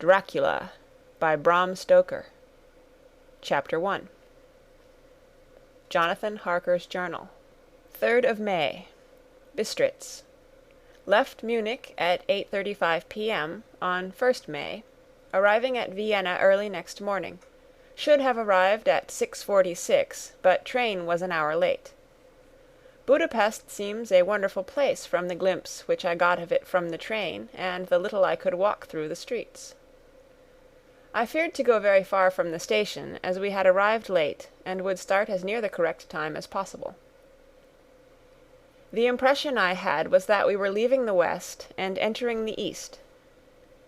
Dracula by Bram Stoker. Chapter 1. Jonathan Harker's Journal. 3rd of May. Bistritz. Left Munich at 8:35 p.m. on 1st May, arriving at Vienna early next morning. Should have arrived at 6:46, but train was an hour late. Budapest seems a wonderful place from the glimpse which I got of it from the train and the little I could walk through the streets. I feared to go very far from the station, as we had arrived late and would start as near the correct time as possible. The impression I had was that we were leaving the west and entering the east.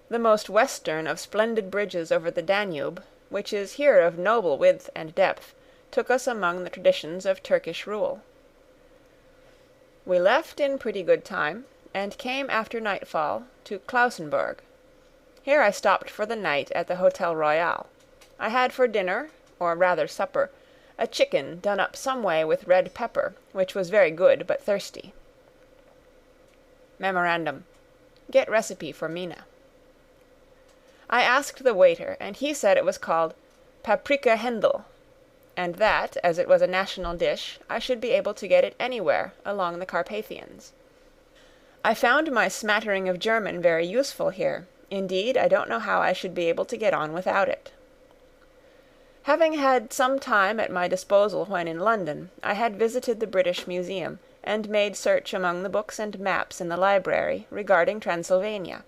The most western of splendid bridges over the Danube, which is here of noble width and depth, took us among the traditions of Turkish rule. We left in pretty good time, and came after nightfall to Klausenburg. Here I stopped for the night at the Hotel Royal. I had for dinner, or rather supper, a chicken done up some way with red pepper, which was very good but thirsty. Memorandum. Get recipe for Mina. I asked the waiter, and he said it was called paprika Händel, and that, as it was a national dish, I should be able to get it anywhere along the Carpathians. I found my smattering of German very useful here. Indeed, I don't know how I should be able to get on without it. Having had some time at my disposal when in London, I had visited the British Museum, and made search among the books and maps in the library regarding Transylvania.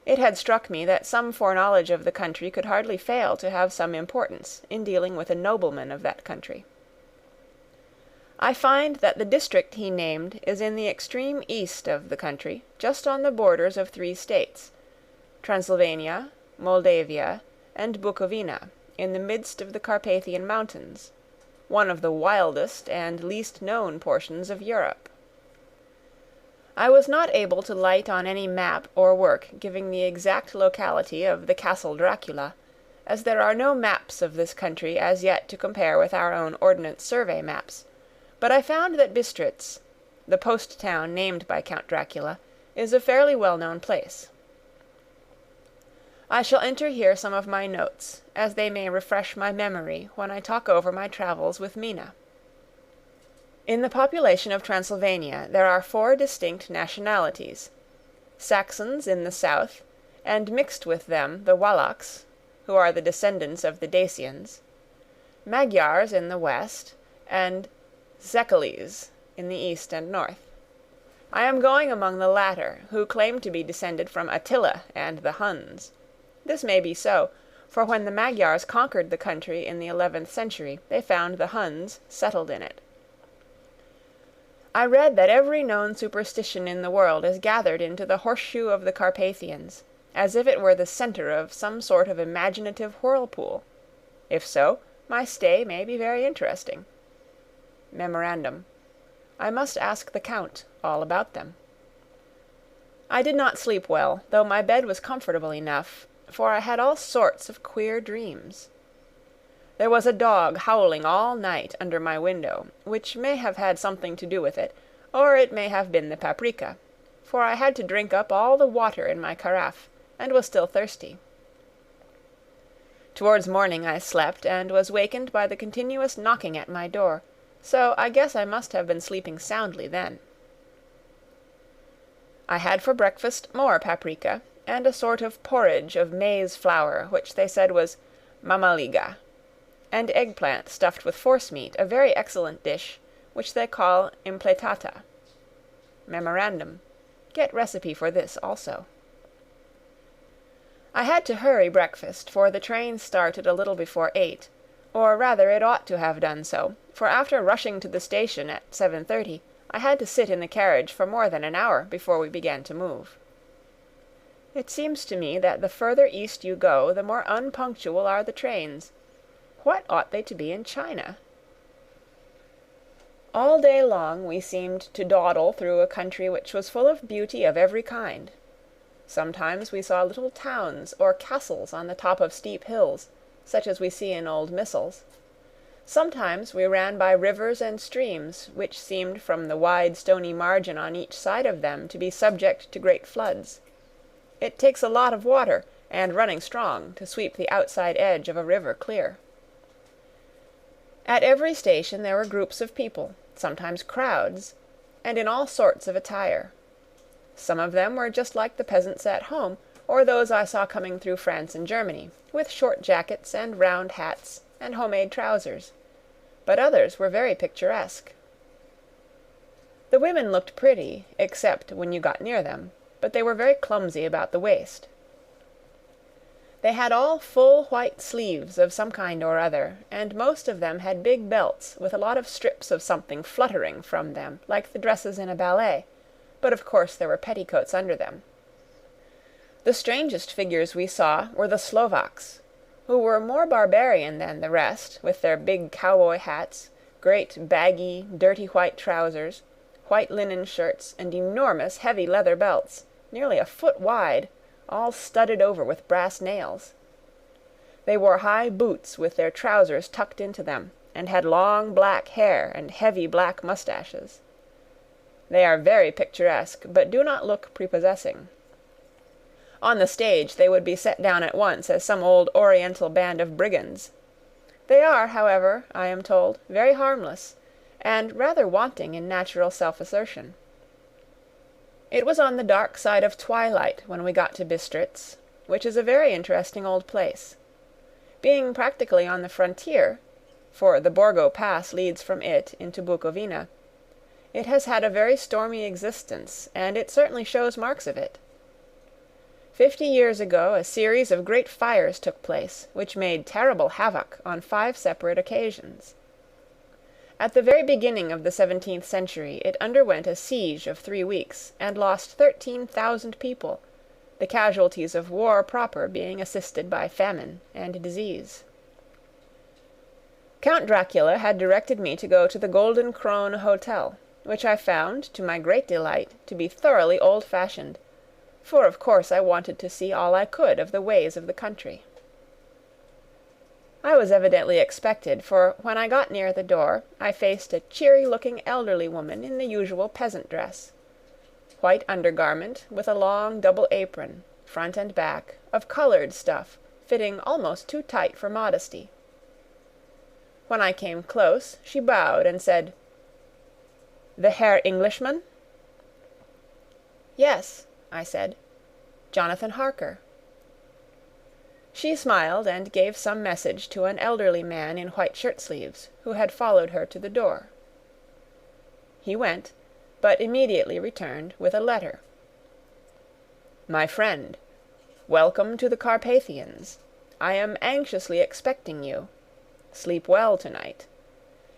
It had struck me that some foreknowledge of the country could hardly fail to have some importance in dealing with a nobleman of that country. I find that the district he named is in the extreme east of the country, just on the borders of 3 states, Transylvania, Moldavia, and Bukovina, in the midst of the Carpathian Mountains, one of the wildest and least known portions of Europe. I was not able to light on any map or work giving the exact locality of the Castle Dracula, as there are no maps of this country as yet to compare with our own Ordnance Survey maps, but I found that Bistritz, the post town named by Count Dracula, is a fairly well-known place. I shall enter here some of my notes, as they may refresh my memory when I talk over my travels with Mina. In the population of Transylvania there are 4 distinct nationalities: Saxons in the south, and mixed with them the Wallachs, who are the descendants of the Dacians, Magyars in the west, and Szekelyes in the east and north. I am going among the latter, who claim to be descended from Attila and the Huns. This may be so, for when the Magyars conquered the country in the 11th century, they found the Huns settled in it. I read that every known superstition in the world is gathered into the horseshoe of the Carpathians, as if it were the centre of some sort of imaginative whirlpool. If so, my stay may be very interesting. Memorandum. I must ask the Count all about them. I did not sleep well, though my bed was comfortable enough, for I had all sorts of queer dreams. There was a dog howling all night under my window, which may have had something to do with it, or it may have been the paprika, for I had to drink up all the water in my carafe, and was still thirsty. Towards morning I slept, and was wakened by the continuous knocking at my door, so I guess I must have been sleeping soundly then. I had for breakfast more paprika, and a sort of porridge of maize flour, which they said was mamaliga, and eggplant stuffed with forcemeat, a very excellent dish, which they call impletata. Memorandum. Get recipe for this also. I had to hurry breakfast, for the train started a little before 8, or rather it ought to have done so, for after rushing to the station at 7:30, I had to sit in the carriage for more than an hour before we began to move. It seems to me that the further east you go, the more unpunctual are the trains. What ought they to be in China? All day long we seemed to dawdle through a country which was full of beauty of every kind. Sometimes we saw little towns or castles on the top of steep hills, such as we see in old missals. Sometimes we ran by rivers and streams, which seemed from the wide stony margin on each side of them to be subject to great floods. It takes a lot of water, and running strong to sweep the outside edge of a river clear. At every station there were groups of people, sometimes crowds, and in all sorts of attire. Some of them were just like the peasants at home, or those I saw coming through France and Germany, with short jackets and round hats and homemade trousers, but others were very picturesque. The women looked pretty, except when you got near them, but they were very clumsy about the waist. They had all full white sleeves of some kind or other, and most of them had big belts with a lot of strips of something fluttering from them, like the dresses in a ballet, but of course there were petticoats under them. The strangest figures we saw were the Slovaks, who were more barbarian than the rest, with their big cowboy hats, great baggy, dirty white trousers, white linen shirts, and enormous heavy leather belts, nearly a foot wide, all studded over with brass nails. They wore high boots with their trousers tucked into them, and had long black hair and heavy black mustaches. They are very picturesque, but do not look prepossessing. On the stage they would be set down at once as some old Oriental band of brigands. They are, however, I am told, very harmless, and rather wanting in natural self-assertion. It was on the dark side of twilight when we got to Bistritz, which is a very interesting old place. Being practically on the frontier, for the Borgo Pass leads from it into Bukovina, it has had a very stormy existence, and it certainly shows marks of it. 50 years ago a series of great fires took place, which made terrible havoc on 5 separate occasions. At the very beginning of the 17th century it underwent a siege of 3 weeks, and lost 13,000 people, the casualties of war proper being assisted by famine and disease. Count Dracula had directed me to go to the Golden Krone Hotel, which I found, to my great delight, to be thoroughly old-fashioned, for of course I wanted to see all I could of the ways of the country. I was evidently expected, for when I got near the door I faced a cheery-looking elderly woman in the usual peasant dress. White undergarment, with a long double apron, front and back, of coloured stuff, fitting almost too tight for modesty. When I came close, she bowed and said, "The Herr Englishman?" "Yes," I said, "Jonathan Harker." She smiled and gave some message to an elderly man in white shirt-sleeves, who had followed her to the door. He went, but immediately returned with a letter. "My friend, welcome to the Carpathians. I am anxiously expecting you. Sleep well tonight.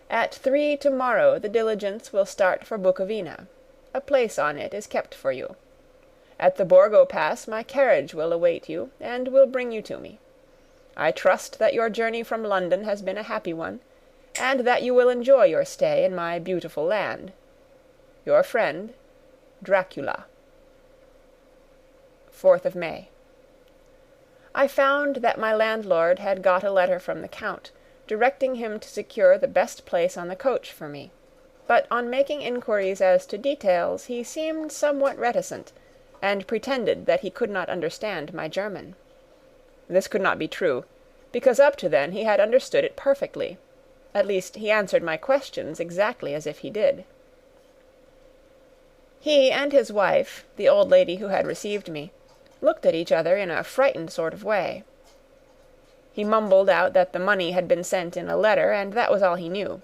At 3 tomorrow the diligence will start for Bukovina. A place on it is kept for you. At the Borgo Pass my carriage will await you, and will bring you to me. I trust that your journey from London has been a happy one, and that you will enjoy your stay in my beautiful land. Your friend, Dracula. 4th of May. I found that my landlord had got a letter from the Count, directing him to secure the best place on the coach for me, but on making inquiries as to details he seemed somewhat reticent, and pretended that he could not understand my German. This could not be true, because up to then he had understood it perfectly. At least he answered my questions exactly as if he did. He and his wife, the old lady who had received me, looked at each other in a frightened sort of way. He mumbled out that the money had been sent in a letter, and that was all he knew.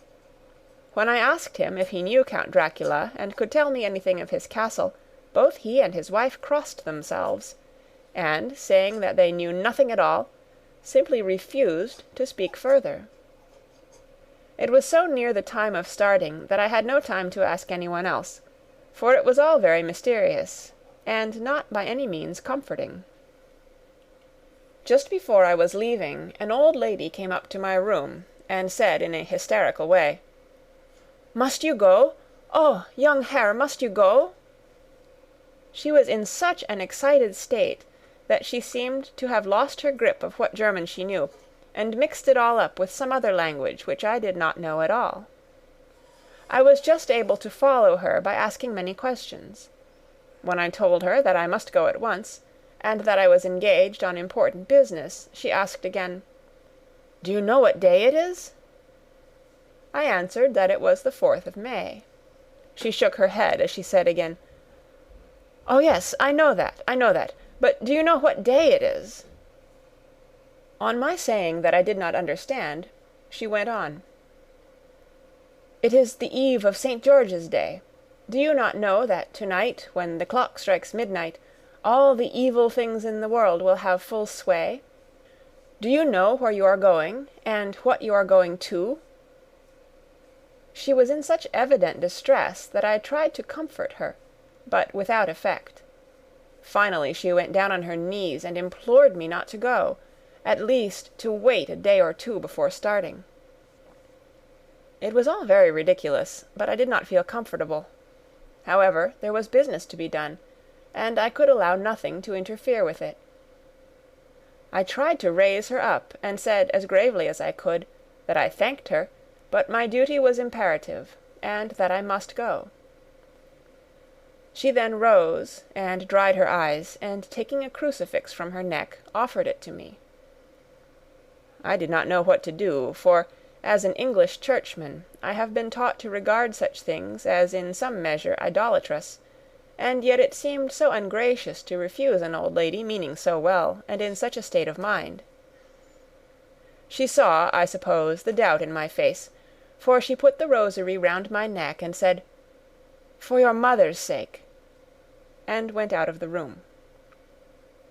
When I asked him if he knew Count Dracula and could tell me anything of his castle, both he and his wife crossed themselves, and, saying that they knew nothing at all, simply refused to speak further. It was so near the time of starting that I had no time to ask anyone else, for it was all very mysterious, and not by any means comforting. Just before I was leaving, an old lady came up to my room, and said in a hysterical way, "Must you go? Oh, young Herr, must you go?" She was in such an excited state that she seemed to have lost her grip of what German she knew, and mixed it all up with some other language which I did not know at all. I was just able to follow her by asking many questions. When I told her that I must go at once, and that I was engaged on important business, she asked again, "Do you know what day it is?" I answered that it was the 4th of May. She shook her head as she said again, "Oh, yes, I know that. But do you know what day it is?" On my saying that I did not understand, she went on, "It is the eve of St. George's Day. Do you not know that tonight, when the clock strikes midnight, all the evil things in the world will have full sway? Do you know where you are going, and what you are going to?" She was in such evident distress that I tried to comfort her, but without effect. Finally she went down on her knees and implored me not to go, at least to wait a day or two before starting. It was all very ridiculous, but I did not feel comfortable. However, there was business to be done, and I could allow nothing to interfere with it. I tried to raise her up, and said as gravely as I could that I thanked her, but my duty was imperative, and that I must go. She then rose and dried her eyes, and taking a crucifix from her neck, offered it to me. I did not know what to do, for, as an English churchman, I have been taught to regard such things as in some measure idolatrous, and yet it seemed so ungracious to refuse an old lady meaning so well, and in such a state of mind. She saw, I suppose, the doubt in my face, for she put the rosary round my neck and said, "For your mother's sake," and went out of the room.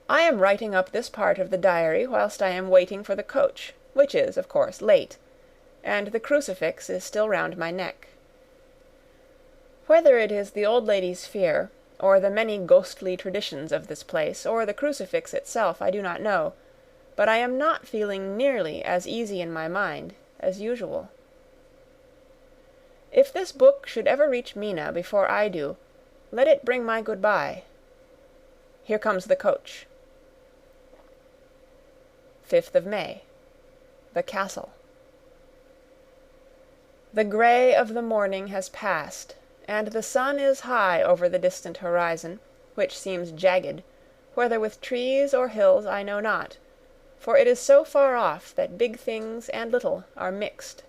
I am writing up this part of the diary whilst I am waiting for the coach, which is, of course, late, and the crucifix is still round my neck. Whether it is the old lady's fear, or the many ghostly traditions of this place, or the crucifix itself, I do not know, but I am not feeling nearly as easy in my mind as usual. If this book should ever reach Mina before I do, let it bring my good-bye. Here comes the coach. 5th of May. The Castle. The grey of the morning has passed, and the sun is high over the distant horizon, which seems jagged, whether with trees or hills I know not, for it is so far off that big things and little are mixed.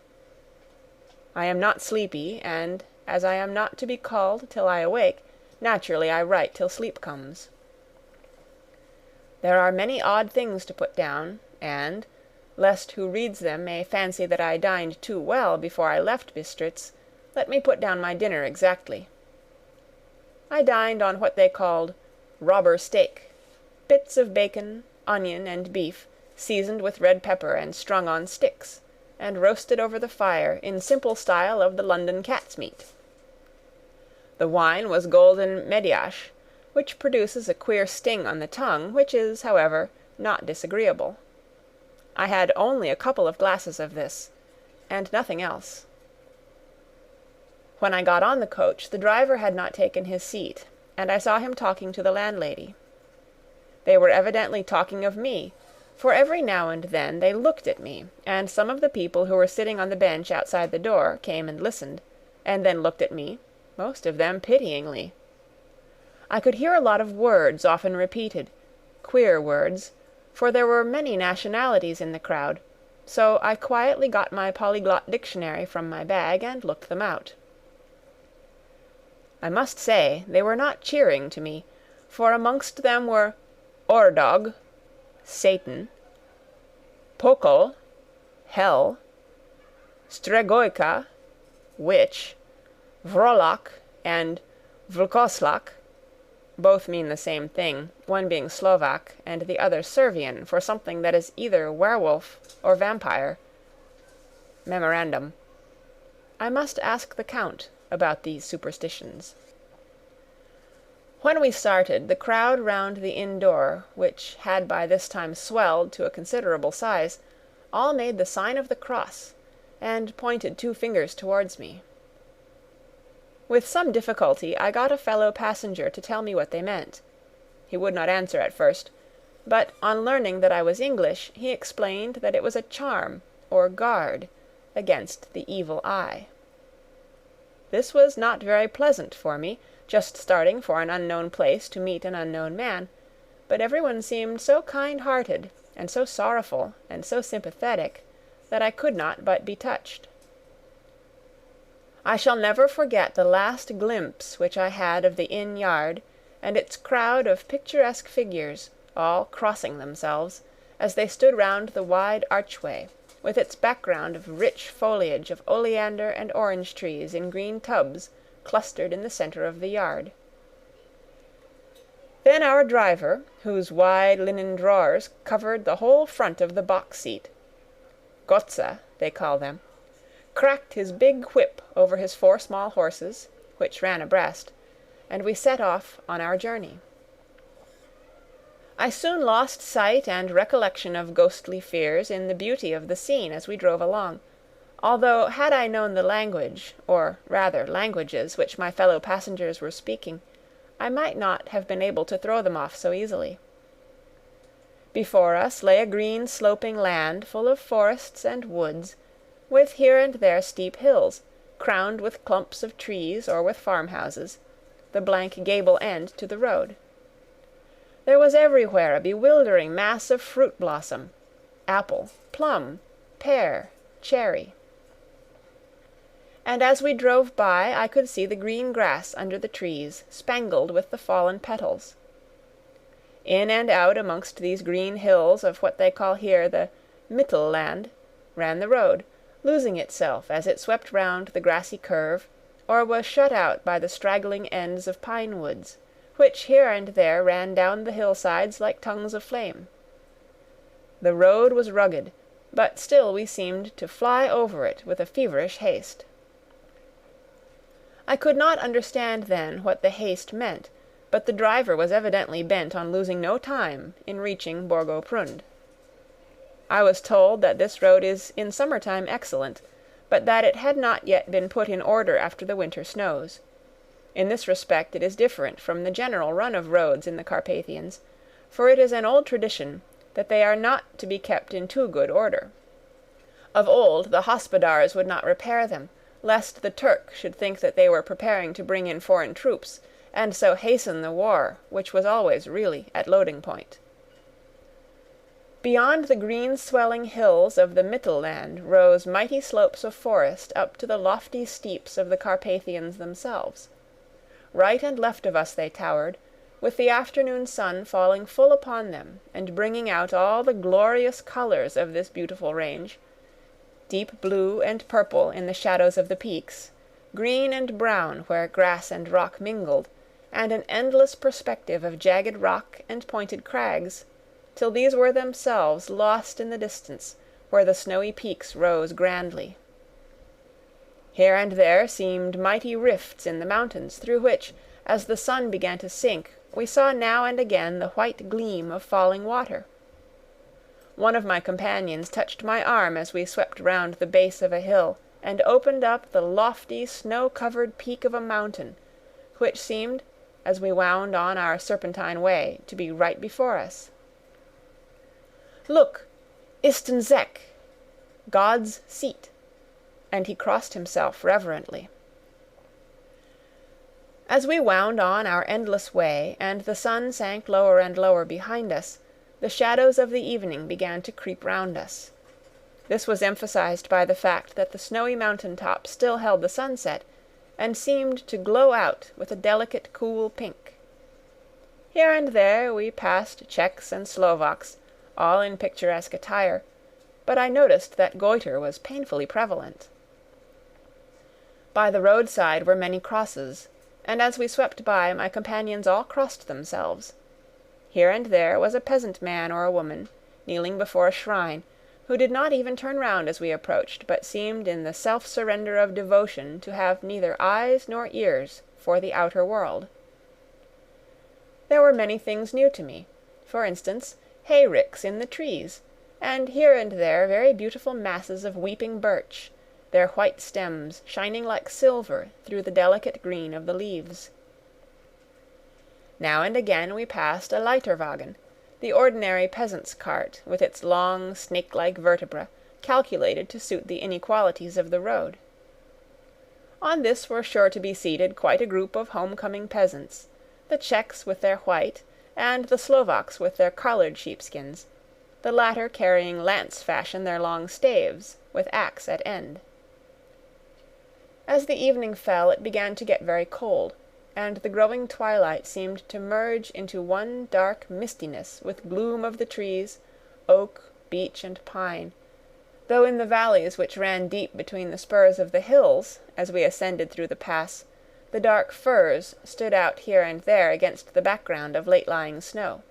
I am not sleepy, and, as I am not to be called till I awake, naturally I write till sleep comes. There are many odd things to put down, and, lest who reads them may fancy that I dined too well before I left Bistritz, let me put down my dinner exactly. I dined on what they called robber steak, bits of bacon, onion, and beef, seasoned with red pepper and strung on sticks, and roasted over the fire in simple style of the London cat's meat. The wine was golden Mediasch, which produces a queer sting on the tongue, which is, however, not disagreeable. I had only a couple of glasses of this, and nothing else. When I got on the coach, the driver had not taken his seat, and I saw him talking to the landlady. They were evidently talking of me, for every now and then they looked at me, and some of the people who were sitting on the bench outside the door came and listened, and then looked at me, most of them pityingly. I could hear a lot of words often repeated, queer words, for there were many nationalities in the crowd, so I quietly got my polyglot dictionary from my bag and looked them out. I must say they were not cheering to me, for amongst them were Ordog, Satan, Pokol, Hell, Stregoica, Witch, Vrolak, and Vlkoslak. Both mean the same thing, one being Slovak and the other Servian for something that is either werewolf or vampire. Memorandum. I must ask the Count about these superstitions. When we started, the crowd round the inn door, which had by this time swelled to a considerable size, all made the sign of the cross, and pointed 2 fingers towards me. With some difficulty I got a fellow passenger to tell me what they meant. He would not answer at first, but on learning that I was English, he explained that it was a charm, or guard, against the evil eye. This was not very pleasant for me, just starting for an unknown place to meet an unknown man, but everyone seemed so kind-hearted, and so sorrowful, and so sympathetic, that I could not but be touched. I shall never forget the last glimpse which I had of the inn yard, and its crowd of picturesque figures, all crossing themselves, as they stood round the wide archway, with its background of rich foliage of oleander and orange trees in green tubs clustered in the centre of the yard. Then our driver, whose wide linen drawers covered the whole front of the box-seat, Gotza, they call them, cracked his big whip over his 4 small horses, which ran abreast, and we set off on our journey. I soon lost sight and recollection of ghostly fears in the beauty of the scene as we drove along, although had I known the language, or rather languages, which my fellow passengers were speaking, I might not have been able to throw them off so easily. Before us lay a green sloping land full of forests and woods, with here and there steep hills, crowned with clumps of trees or with farmhouses, the blank gable end to the road. There was everywhere a bewildering mass of fruit blossom, apple, plum, pear, cherry. And as we drove by I could see the green grass under the trees, spangled with the fallen petals. In and out amongst these green hills of what they call here the Mittelland ran the road, losing itself as it swept round the grassy curve, or was shut out by the straggling ends of pine woods, which here and there ran down the hillsides like tongues of flame. The road was rugged, but still we seemed to fly over it with a feverish haste. I could not understand then what the haste meant, but the driver was evidently bent on losing no time in reaching Borgo Prund. I was told that this road is in summer-time excellent, but that it had not yet been put in order after the winter snows. In this respect it is different from the general run of roads in the Carpathians, for it is an old tradition that they are not to be kept in too good order. Of old the hospodars would not repair them, lest the Turk should think that they were preparing to bring in foreign troops, and so hasten the war, which was always really at loading point. Beyond the green swelling hills of the Mittelland rose mighty slopes of forest up to the lofty steeps of the Carpathians themselves. Right and left of us they towered, with the afternoon sun falling full upon them and bringing out all the glorious colours of this beautiful range, deep blue and purple in the shadows of the peaks, green and brown where grass and rock mingled, and an endless perspective of jagged rock and pointed crags, till these were themselves lost in the distance, where the snowy peaks rose grandly. Here and there seemed mighty rifts in the mountains, through which, as the sun began to sink, we saw now and again the white gleam of falling water. One of my companions touched my arm as we swept round the base of a hill, and opened up the lofty snow-covered peak of a mountain, which seemed, as we wound on our serpentine way, to be right before us. "Look, Istenzek, God's seat," and he crossed himself reverently. As we wound on our endless way, and the sun sank lower and lower behind us, the shadows of the evening began to creep round us. This was emphasized by the fact that the snowy mountain top still held the sunset, and seemed to glow out with a delicate cool pink. Here and there we passed Czechs and Slovaks, all in picturesque attire, but I noticed that goitre was painfully prevalent. By the roadside were many crosses, and as we swept by my companions all crossed themselves. Here and there was a peasant man or a woman, kneeling before a shrine, who did not even turn round as we approached, but seemed in the self-surrender of devotion to have neither eyes nor ears for the outer world. There were many things new to me, for instance, hay-ricks in the trees, and here and there very beautiful masses of weeping birch, their white stems shining like silver through the delicate green of the leaves. Now and again we passed a Leiterwagen, the ordinary peasant's cart, with its long, snake-like vertebra, calculated to suit the inequalities of the road. On this were sure to be seated quite a group of home-coming peasants, the Czechs with their white, and the Slovaks with their coloured sheepskins, the latter carrying lance-fashion their long staves, with axe at end. As the evening fell it began to get very cold, and the growing twilight seemed to merge into one dark mistiness with gloom of the trees, oak, beech, and pine, though in the valleys which ran deep between the spurs of the hills, as we ascended through the pass, the dark firs stood out here and there against the background of late-lying snow.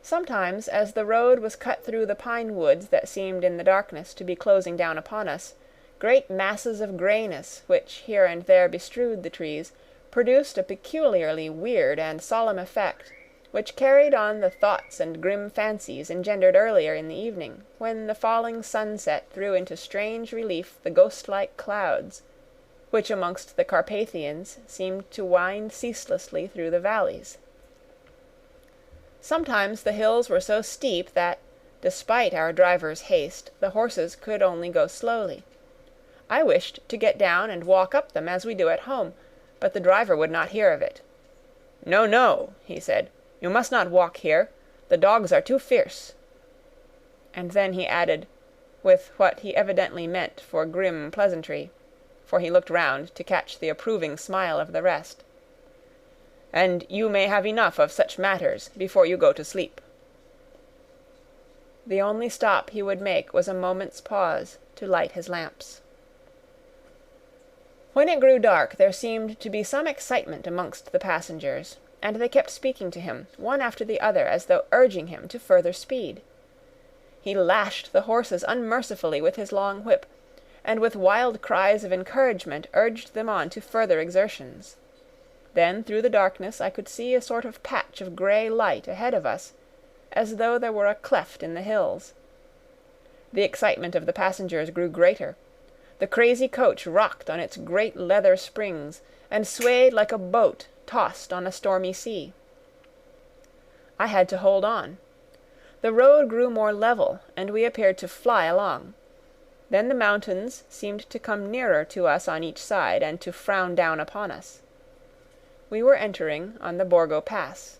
Sometimes, as the road was cut through the pine woods that seemed in the darkness to be closing down upon us, great masses of greyness, which here and there bestrewed the trees, produced a peculiarly weird and solemn effect, which carried on the thoughts and grim fancies engendered earlier in the evening, when the falling sunset threw into strange relief the ghost-like clouds, which amongst the Carpathians seemed to wind ceaselessly through the valleys. Sometimes the hills were so steep that, despite our driver's haste, the horses could only go slowly. I wished to get down and walk up them as we do at home, but the driver would not hear of it. "No, no," he said, "you must not walk here. The dogs are too fierce." And then he added, with what he evidently meant for grim pleasantry, for he looked round to catch the approving smile of the rest, "And you may have enough of such matters before you go to sleep." The only stop he would make was a moment's pause to light his lamps. When it grew dark there seemed to be some excitement amongst the passengers, and they kept speaking to him, one after the other, as though urging him to further speed. He lashed the horses unmercifully with his long whip, and with wild cries of encouragement urged them on to further exertions. Then through the darkness I could see a sort of patch of grey light ahead of us, as though there were a cleft in the hills. The excitement of the passengers grew greater. The crazy coach rocked on its great leather springs, and swayed like a boat tossed on a stormy sea. I had to hold on. The road grew more level, and we appeared to fly along. Then the mountains seemed to come nearer to us on each side, and to frown down upon us. We were entering on the Borgo Pass.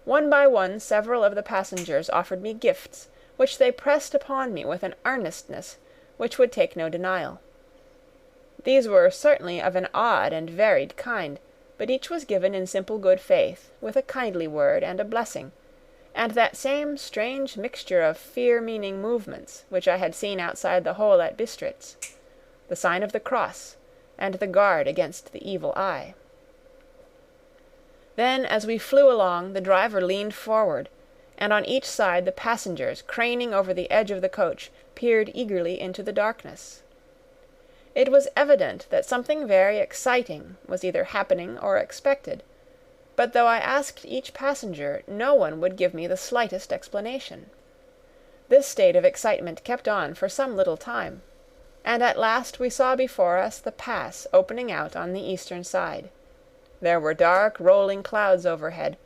One by one several of the passengers offered me gifts, which they pressed upon me with an earnestness which would take no denial. These were certainly of an odd and varied kind, but each was given in simple good faith, with a kindly word and a blessing, and that same strange mixture of fear-meaning movements which I had seen outside the hole at Bistritz, the sign of the cross, and the guard against the evil eye. Then, as we flew along, the driver leaned forward, and on each side the passengers, craning over the edge of the coach, peered eagerly into the darkness. It was evident that something very exciting was either happening or expected, but though I asked each passenger, no one would give me the slightest explanation. This state of excitement kept on for some little time, and at last we saw before us the pass opening out on the eastern side. There were dark rolling clouds overhead,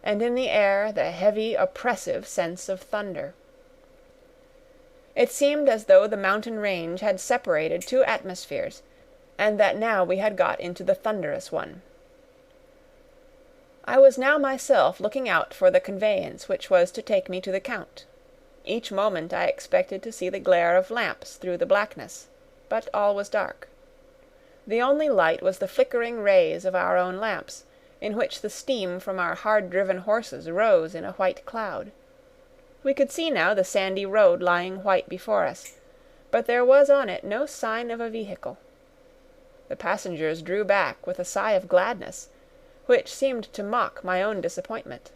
and in the air the heavy, oppressive sense of thunder. It seemed as though the mountain range had separated two atmospheres, and that now we had got into the thunderous one. I was now myself looking out for the conveyance which was to take me to the Count. Each moment I expected to see the glare of lamps through the blackness, but all was dark. The only light was the flickering rays of our own lamps, in which the steam from our hard-driven horses rose in a white cloud. We could see now the sandy road lying white before us, but there was on it no sign of a vehicle. The passengers drew back with a sigh of gladness, which seemed to mock my own disappointment.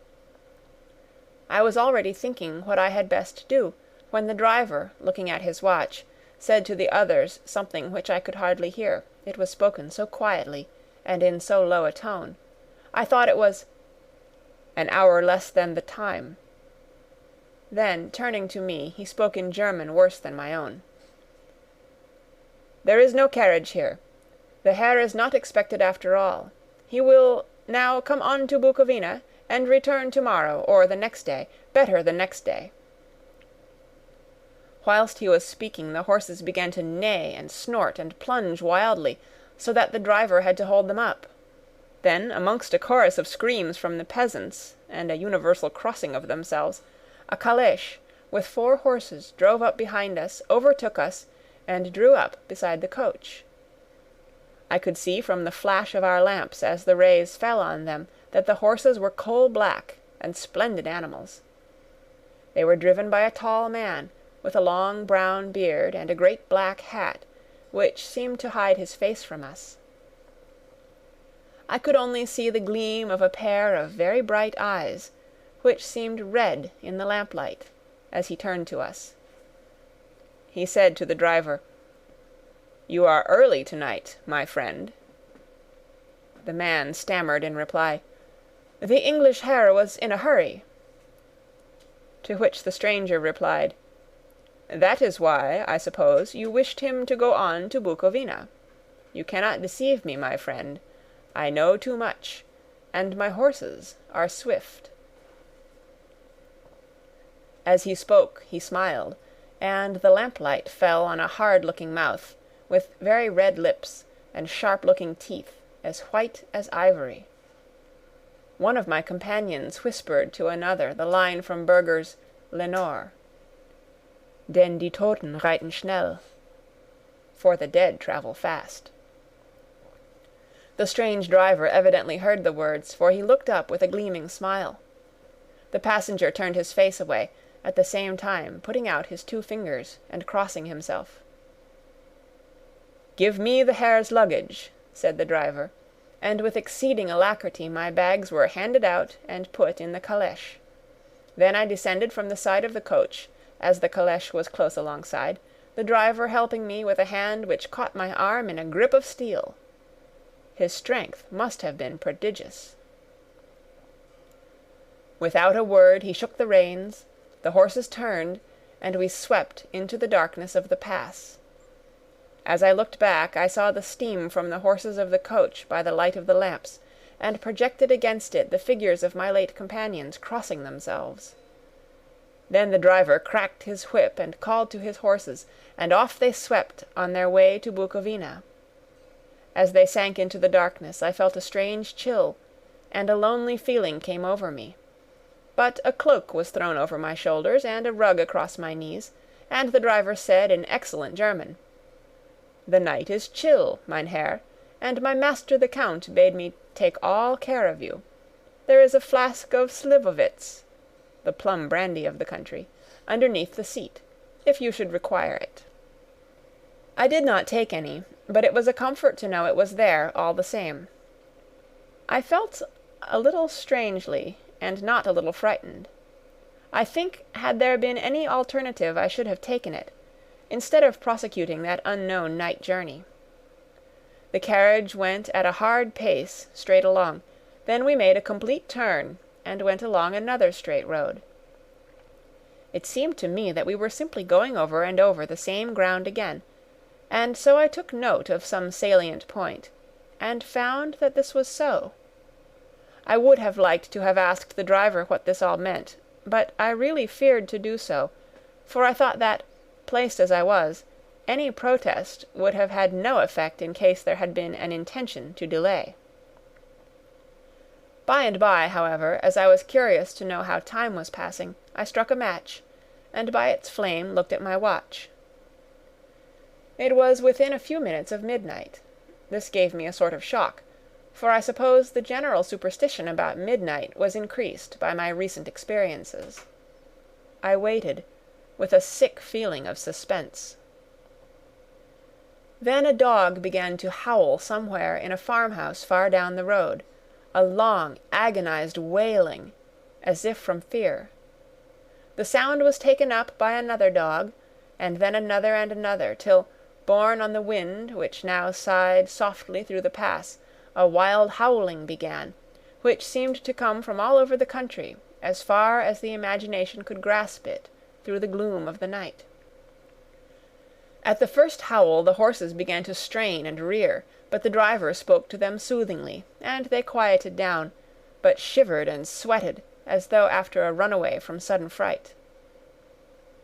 I was already thinking what I had best do, when the driver, looking at his watch, said to the others something which I could hardly hear, it was spoken so quietly, and in so low a tone. I thought it was, "An hour less than the time." Then, turning to me, he spoke in German worse than my own. "There is no carriage here. The Herr is not expected after all. He will now come on to Bukovina, and return to-morrow, or the next day, better the next day." Whilst he was speaking, the horses began to neigh and snort and plunge wildly, so that the driver had to hold them up. Then, amongst a chorus of screams from the peasants, and a universal crossing of themselves, a calèche, with 4 horses, drove up behind us, overtook us, and drew up beside the coach. I could see from the flash of our lamps as the rays fell on them that the horses were coal-black and splendid animals. They were driven by a tall man, with a long brown beard and a great black hat, which seemed to hide his face from us. I could only see the gleam of a pair of very bright eyes, which seemed red in the lamplight, as he turned to us. He said to the driver, "You are early tonight, my friend." The man stammered in reply, "The English Herr was in a hurry." To which the stranger replied, "That is why, I suppose, you wished him to go on to Bukovina. You cannot deceive me, my friend. I know too much, and my horses are swift." As he spoke he smiled, and the lamplight fell on a hard-looking mouth, with very red lips and sharp-looking teeth, as white as ivory. One of my companions whispered to another the line from Burger's Lenore, "Denn die Toten reiten schnell," for the dead travel fast. The strange driver evidently heard the words, for he looked up with a gleaming smile. The passenger turned his face away, at the same time putting out his 2 fingers and crossing himself. "Give me the Herr's luggage," said the driver, and with exceeding alacrity my bags were handed out and put in the calèche. Then I descended from the side of the coach, as the calèche was close alongside, the driver helping me with a hand which caught my arm in a grip of steel. His strength must have been prodigious. Without a word he shook the reins, the horses turned, and we swept into the darkness of the pass. As I looked back I saw the steam from the horses of the coach by the light of the lamps, and projected against it the figures of my late companions crossing themselves. Then the driver cracked his whip and called to his horses, and off they swept on their way to Bukovina. As they sank into the darkness I felt a strange chill, and a lonely feeling came over me. But a cloak was thrown over my shoulders and a rug across my knees, and the driver said in excellent German, "The night is chill, mein Herr, and my master the Count bade me take all care of you. There is a flask of Slivovitz," the plum brandy of the country, "underneath the seat, if you should require it." I did not take any, but it was a comfort to know it was there all the same. I felt a little strangely, and not a little frightened. I think had there been any alternative I should have taken it, instead of prosecuting that unknown night journey. The carriage went at a hard pace straight along, then we made a complete turn, and went along another straight road. It seemed to me that we were simply going over and over the same ground again, and so I took note of some salient point, and found that this was so. I would have liked to have asked the driver what this all meant, but I really feared to do so, for I thought that, placed as I was, any protest would have had no effect in case there had been an intention to delay. By and by, however, as I was curious to know how time was passing, I struck a match, and by its flame looked at my watch. It was within a few minutes of midnight. This gave me a sort of shock, for I suppose the general superstition about midnight was increased by my recent experiences. I waited, with a sick feeling of suspense. Then a dog began to howl somewhere in a farmhouse far down the road, a long, agonized wailing, as if from fear. The sound was taken up by another dog, and then another and another, till, borne on the wind which now sighed softly through the pass, a wild howling began, which seemed to come from all over the country, as far as the imagination could grasp it, through the gloom of the night. At the first howl the horses began to strain and rear, but the driver spoke to them soothingly, and they quieted down, but shivered and sweated, as though after a runaway from sudden fright.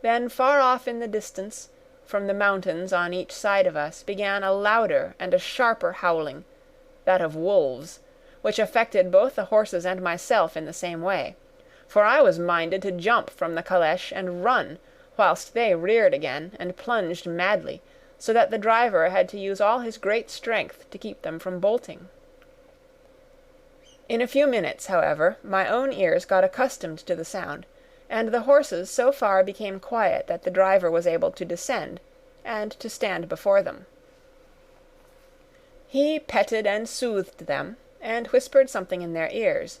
Then far off in the distance, from the mountains on each side of us, began a louder and a sharper howling, that of wolves, which affected both the horses and myself in the same way, for I was minded to jump from the calèche and run, whilst they reared again and plunged madly, so that the driver had to use all his great strength to keep them from bolting. In a few minutes, however, my own ears got accustomed to the sound, and the horses so far became quiet that the driver was able to descend, and to stand before them. He petted and soothed them, and whispered something in their ears,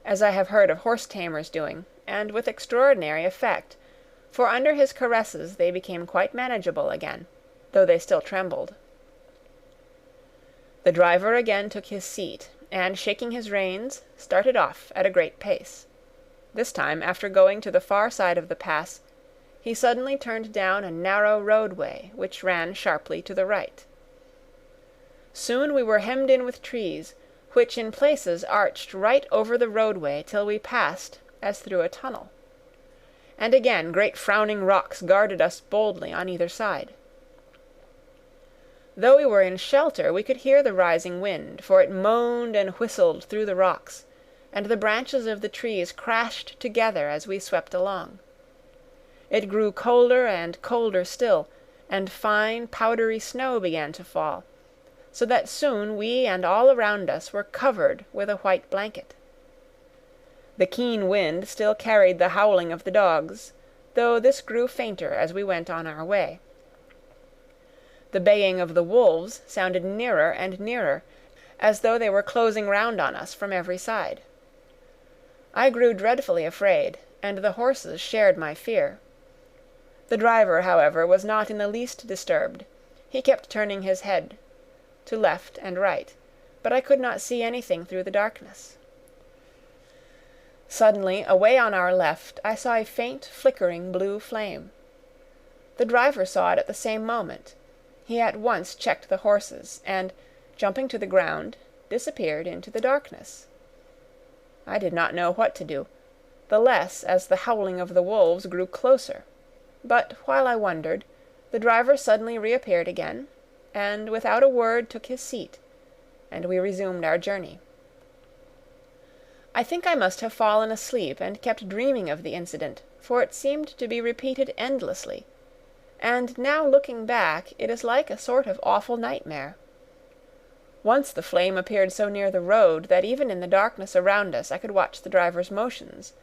as I have heard of horse-tamers doing, and with extraordinary effect, for under his caresses they became quite manageable again, though they still trembled. The driver again took his seat, and shaking his reins, started off at a great pace. This time, after going to the far side of the pass, he suddenly turned down a narrow roadway which ran sharply to the right. Soon we were hemmed in with trees, which in places arched right over the roadway till we passed as through a tunnel. And again great frowning rocks guarded us boldly on either side. Though we were in shelter, we could hear the rising wind, for it moaned and whistled through the rocks, and the branches of the trees crashed together as we swept along. It grew colder and colder still, and fine powdery snow began to fall, so that soon we and all around us were covered with a white blanket. The keen wind still carried the howling of the dogs, though this grew fainter as we went on our way. The baying of the wolves sounded nearer and nearer, as though they were closing round on us from every side. I grew dreadfully afraid, and the horses shared my fear. The driver, however, was not in the least disturbed. He kept turning his head to left and right, but I could not see anything through the darkness. Suddenly, away on our left, I saw a faint, flickering blue flame. The driver saw it at the same moment. He at once checked the horses, and, jumping to the ground, disappeared into the darkness. I did not know what to do, the less as the howling of the wolves grew closer, but while I wondered, the driver suddenly reappeared again, and without a word took his seat, and we resumed our journey. I think I must have fallen asleep and kept dreaming of the incident, for it seemed to be repeated endlessly, and now looking back it is like a sort of awful nightmare. Once the flame appeared so near the road that even in the darkness around us I could watch the driver's motions.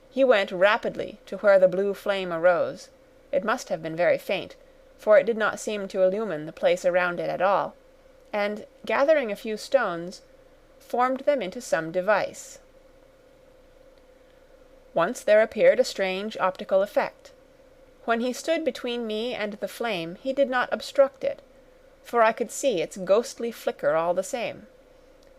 He went rapidly to where the blue flame arose. It must have been very faint, for it did not seem to illumine the place around it at all, and, gathering a few stones, formed them into some device. Once there appeared a strange optical effect. When he stood between me and the flame he did not obstruct it, for I could see its ghostly flicker all the same.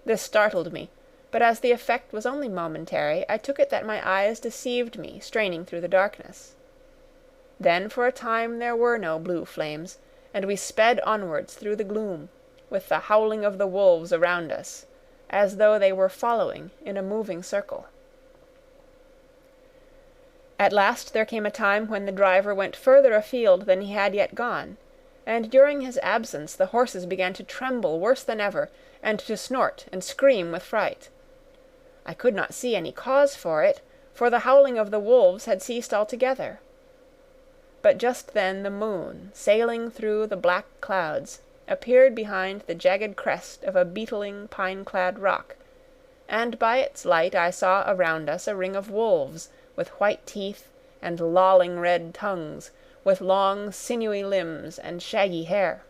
This startled me, but as the effect was only momentary, I took it that my eyes deceived me straining through the darkness. Then for a time there were no blue flames, and we sped onwards through the gloom, with the howling of the wolves around us, as though they were following in a moving circle. At last there came a time when the driver went further afield than he had yet gone, and during his absence the horses began to tremble worse than ever, and to snort and scream with fright. I could not see any cause for it, for the howling of the wolves had ceased altogether. But just then the moon, sailing through the black clouds, appeared behind the jagged crest of a beetling, pine-clad rock, and by its light I saw around us a ring of wolves, with white teeth and lolling red tongues, with long sinewy limbs and shaggy hair.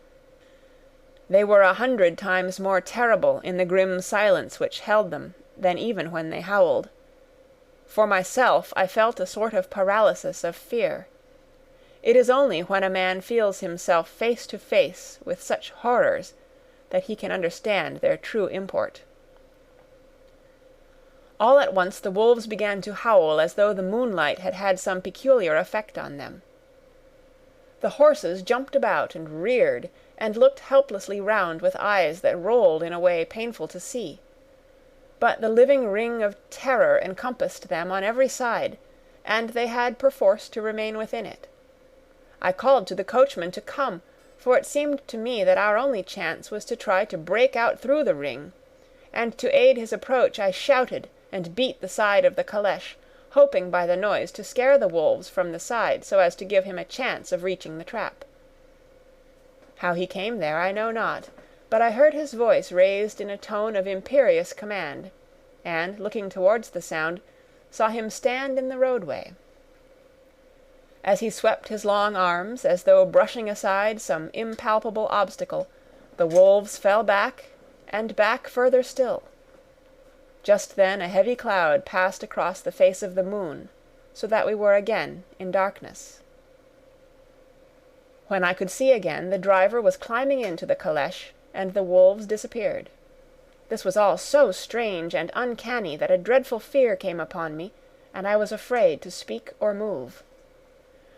They were 100 times more terrible in the grim silence which held them than even when they howled. For myself, I felt a sort of paralysis of fear. It is only when a man feels himself face to face with such horrors that he can understand their true import. All at once the wolves began to howl as though the moonlight had had some peculiar effect on them. The horses jumped about and reared, and looked helplessly round with eyes that rolled in a way painful to see. But the living ring of terror encompassed them on every side, and they had perforce to remain within it. I called to the coachman to come, for it seemed to me that our only chance was to try to break out through the ring, and to aid his approach I shouted and beat the side of the calèche, hoping by the noise to scare the wolves from the side so as to give him a chance of reaching the trap. How he came there I know not, but I heard his voice raised in a tone of imperious command, and, looking towards the sound, saw him stand in the roadway. As he swept his long arms, as though brushing aside some impalpable obstacle, the wolves fell back, and back further still. Just then a heavy cloud passed across the face of the moon, so that we were again in darkness. When I could see again, the driver was climbing into the calèche, and the wolves disappeared. This was all so strange and uncanny that a dreadful fear came upon me, and I was afraid to speak or move.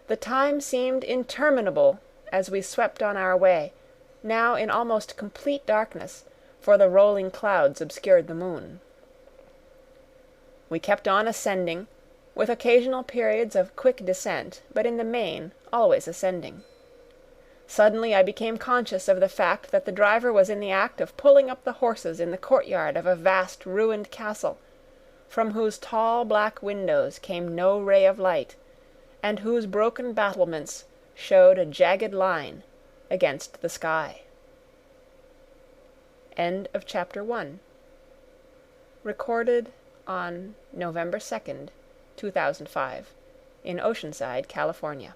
The time seemed interminable as we swept on our way, now in almost complete darkness, for the rolling clouds obscured the moon. We kept on ascending, with occasional periods of quick descent, but in the main always ascending. Suddenly I became conscious of the fact that the driver was in the act of pulling up the horses in the courtyard of a vast ruined castle, from whose tall black windows came no ray of light, and whose broken battlements showed a jagged line against the sky. End of chapter 1. Recorded on November 2nd, 2005, in Oceanside, California.